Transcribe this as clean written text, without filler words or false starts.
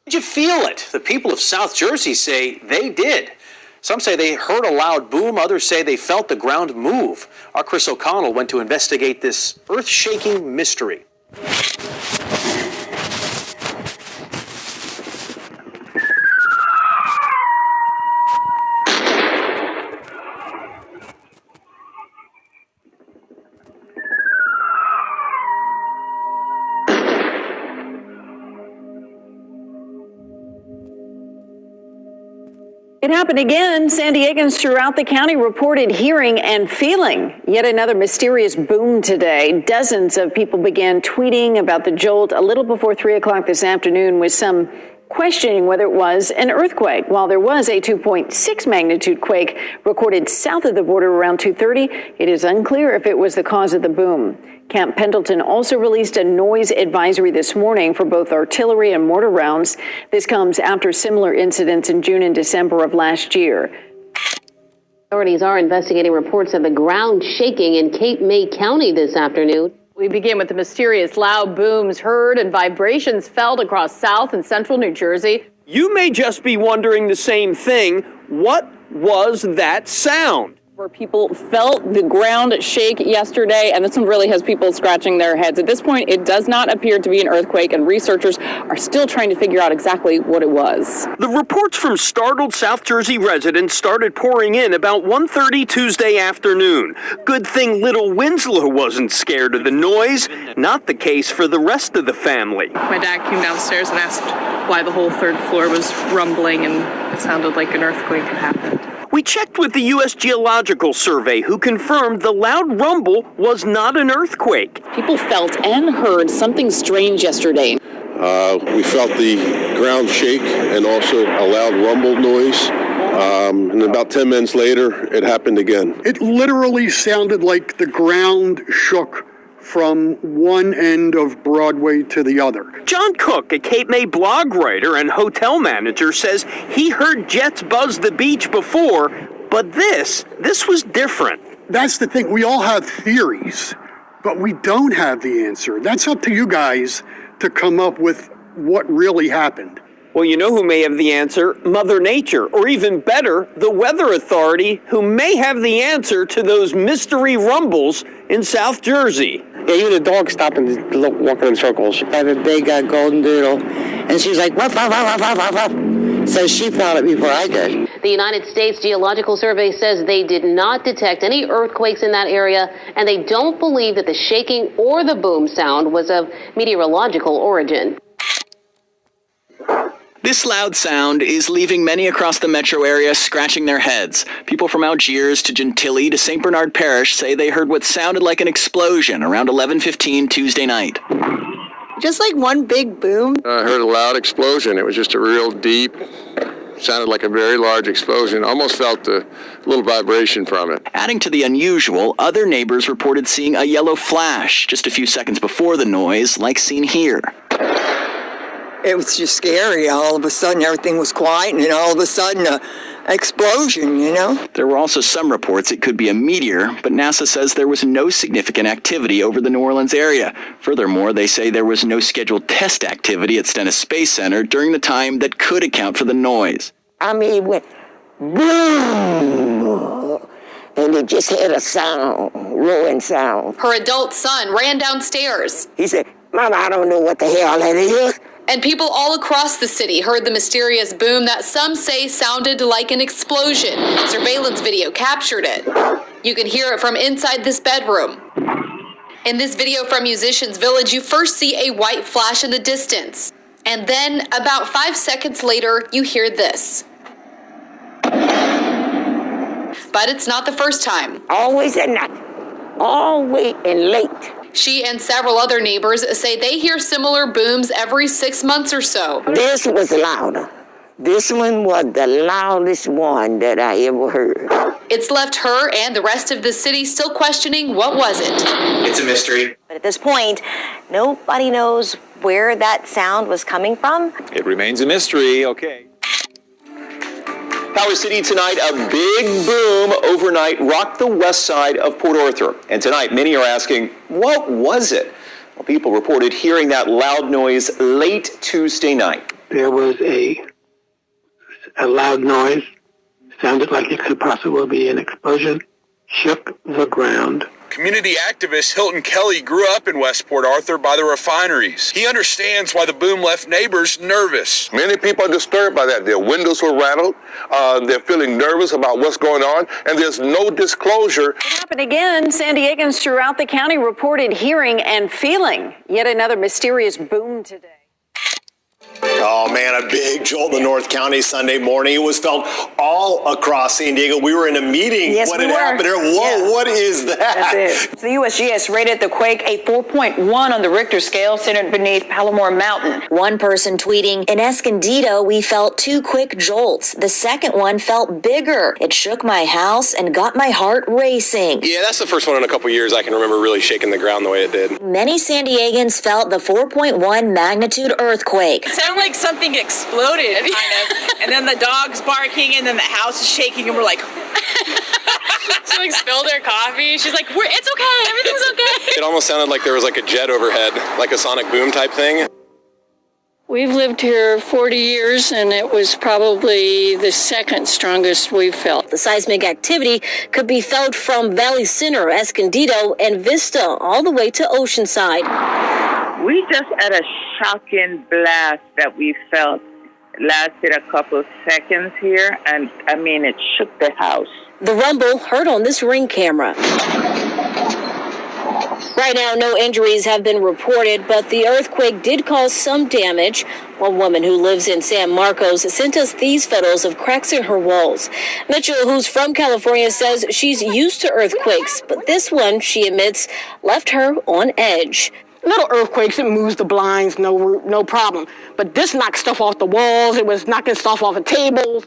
Did you feel it? The people of South Jersey say they did. Some say they heard a loud boom. Others say they felt the ground move. Our Chris O'Connell went to investigate this earth-shaking mystery. It happened again. San Diegans throughout the county reported hearing and feeling yet another mysterious boom today. Dozens of people began tweeting about the jolt a little before 3 o'clock this afternoon, with some questioning whether it was an earthquake. While there was a 2.6 magnitude quake recorded south of the border around 2:30, it is unclear if it was the cause of the boom. Camp Pendleton also released a noise advisory this morning for both artillery and mortar rounds. This comes after similar incidents in June and December of last year. Authorities are investigating reports of the ground shaking in Cape May County this afternoon. We begin with the mysterious loud booms heard and vibrations felt across South and Central New Jersey. You may just be wondering the same thing. What was that sound? Where people felt the ground shake yesterday, and this one really has people scratching their heads. At this point, it does not appear to be an earthquake, and researchers are still trying to figure out exactly what it was. The reports from startled South Jersey residents started pouring in about 1:30 Tuesday afternoon. Good thing little Winslow wasn't scared of the noise. Not the case for the rest of the family. My dad came downstairs and asked why the whole third floor was rumbling, and it sounded like an earthquake had happened. We checked with the U.S. Geological Survey, who confirmed the loud rumble was not an earthquake. People felt and heard something strange yesterday. We felt the ground shake and also a loud rumble noise. And about 10 minutes later, it happened again. It literally sounded like the ground shook from one end of Broadway to the other. John Cook, a Cape May blog writer and hotel manager, says he heard jets buzz the beach before, but this was different. That's the thing. We all have theories, but we don't have the answer. That's up to you guys to come up with what really happened. Well, you know who may have the answer? Mother Nature, or even better, the Weather Authority, who may have the answer to those mystery rumbles in South Jersey. Yeah, even the dog stopped and walking in circles. I have a big golden doodle, and she was like, ruff, ruff, ruff, ruff, ruff, ruff. So she felt it before I did. The United States Geological Survey says they did not detect any earthquakes in that area, and they don't believe that the shaking or the boom sound was of meteorological origin. This loud sound is leaving many across the metro area scratching their heads. People from Algiers to Gentilly to St. Bernard Parish say they heard what sounded like an explosion around 11:15 Tuesday night. Just like one big boom. I heard a loud explosion. It was just a real deep, sounded like a very large explosion. Almost felt a little vibration from it. Adding to the unusual, other neighbors reported seeing a yellow flash just a few seconds before the noise, like seen here. It was just scary. All of a sudden, everything was quiet, and then all of a sudden, an explosion, you know? There were also some reports it could be a meteor, but NASA says there was no significant activity over the New Orleans area. Furthermore, they say there was no scheduled test activity at Stennis Space Center during the time that could account for the noise. I mean, it went boom, and it just had a sound, roaring sound. Her adult son ran downstairs. He said, Mama, I don't know what the hell that is. And people all across the city heard the mysterious boom that some say sounded like an explosion. Surveillance video captured it. You can hear it from inside this bedroom. In this video from Musicians Village, you first see a white flash in the distance. And then, about 5 seconds later, you hear this. But it's not the first time. Always at night. Always and late. She and several other neighbors say they hear similar booms every 6 months or so. This was louder. This one was the loudest one that I ever heard. It's left her and the rest of the city still questioning what was it. It's a mystery. But at this point, nobody knows where that sound was coming from. It remains a mystery, okay. Power City tonight, a big boom overnight rocked the west side of Port Arthur. And tonight, many are asking, what was it? Well, people reported hearing that loud noise late Tuesday night. there was a loud noise, sounded like it could possibly be an explosion, shook the ground. Community activist Hilton Kelly grew up in West Port Arthur by the refineries. He understands why the boom left neighbors nervous. Many people are disturbed by that. Their windows were rattled. They're feeling nervous about what's going on, and there's no disclosure. It happened again. San Diegans throughout the county reported hearing and feeling yet another mysterious boom today. Oh, man, a big jolt in the North County Sunday morning. It was felt all across San Diego. We were in a meeting when it happened here. Whoa, what is that? That's it. The USGS rated the quake a 4.1 on the Richter scale, centered beneath Palomar Mountain. One person tweeting, "In Escondido, we felt 2 quick jolts. The second one felt bigger. It shook my house and got my heart racing." Yeah, that's the first one in a couple years I can remember really shaking the ground the way it did. Many San Diegans felt the 4.1 magnitude earthquake. It sounded like something exploded, kind of, and then the dog's barking, and then the house is shaking, and we're like... She like spilled her coffee. She's like, it's okay, everything's okay. It almost sounded like there was like a jet overhead, like a sonic boom type thing. We've lived here 40 years, and it was probably the second strongest we've felt. The seismic activity could be felt from Valley Center, Escondido, and Vista, all the way to Oceanside. We just had a shocking blast that we felt. It lasted a couple of seconds here, and I mean, it shook the house. The rumble heard on this Ring camera. Right now, no injuries have been reported, but the earthquake did cause some damage. One woman who lives in San Marcos sent us these photos of cracks in her walls. Mitchell, who's from California, says she's used to earthquakes, but this one, she admits, left her on edge. Little earthquakes, it moves the blinds, no problem. But this knocked stuff off the walls. It was knocking stuff off of tables.